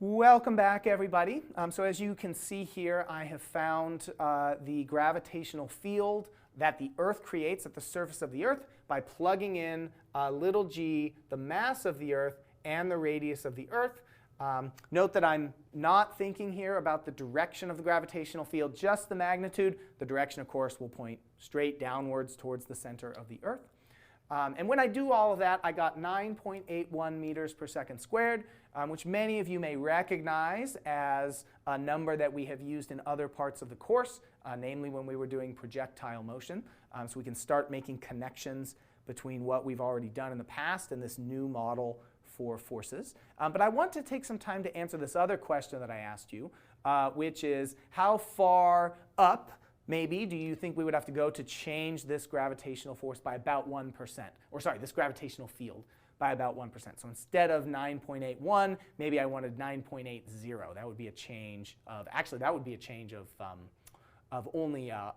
Welcome back, everybody. So as you can see here, I have found the gravitational field that the Earth creates at the surface of the Earth by plugging in little g, the mass of the Earth, and the radius of the Earth. Note that I'm not thinking here about the direction of the gravitational field, just the magnitude. The direction, of course, will point straight downwards towards the center of the Earth. And when I do all of that, I got 9.81 meters per second squared, which many of you may recognize as a number that we have used in other parts of the course, namely when we were doing projectile motion. So we can start making connections between what we've already done in the past and this new model for forces. But I want to take some time to answer this other question that I asked you, which is how far up maybe do you think we would have to go to change this gravitational force by about 1%? Or sorry, this gravitational field by about 1%. So instead of 9.81, maybe I wanted 9.80. That would be a change of, actually that would be a change of only a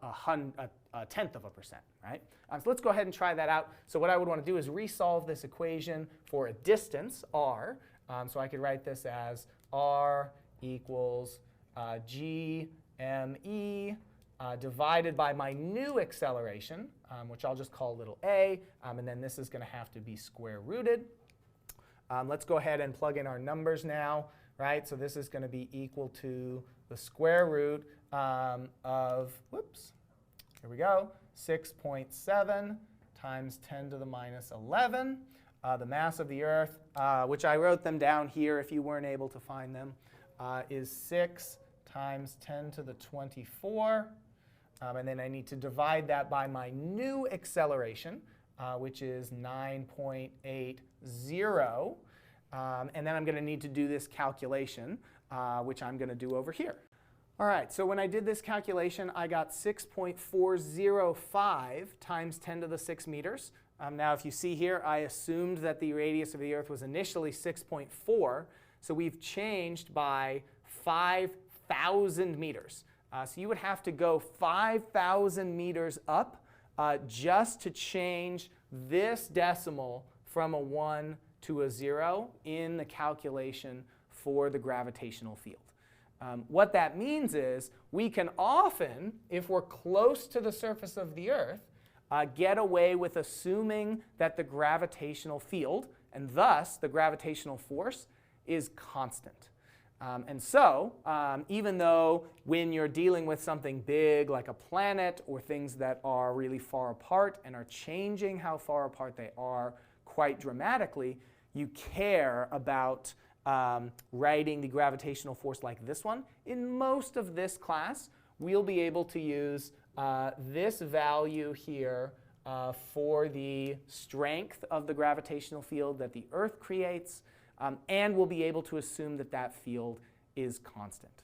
tenth of a percent, right? So let's go ahead and try that out. So what I would want to do is resolve this equation for a distance, r. So I could write this as r equals g me divided by my new acceleration, which I'll just call little a, and then this is going to have to be square rooted. Let's go ahead and plug in our numbers now, right? So this is going to be equal to the square root of, whoops, here we go, 6.7 times 10 to the minus 11. The mass of the Earth, which I wrote them down here if you weren't able to find them, is 6 times 10 to the 24. And then I need to divide that by my new acceleration, which is 9.80. And then I'm going to need to do this calculation, which I'm going to do over here. All right, so when I did this calculation, I got 6.405 times 10 to the 6 meters. Now, if you see here, I assumed that the radius of the Earth was initially 6.4. So we've changed by 5,000 meters. So you would have to go 5,000 meters up just to change this decimal from a 1 to a 0 in the calculation for the gravitational field. What that means is we can often, if we're close to the surface of the Earth, get away with assuming that the gravitational field, and thus the gravitational force, is constant. And so, even though when you're dealing with something big like a planet or things that are really far apart and are changing how far apart they are quite dramatically, you care about writing the gravitational force like this one. In most of this class, we'll be able to use this value here for the strength of the gravitational field that the Earth creates. And we'll be able to assume that that field is constant.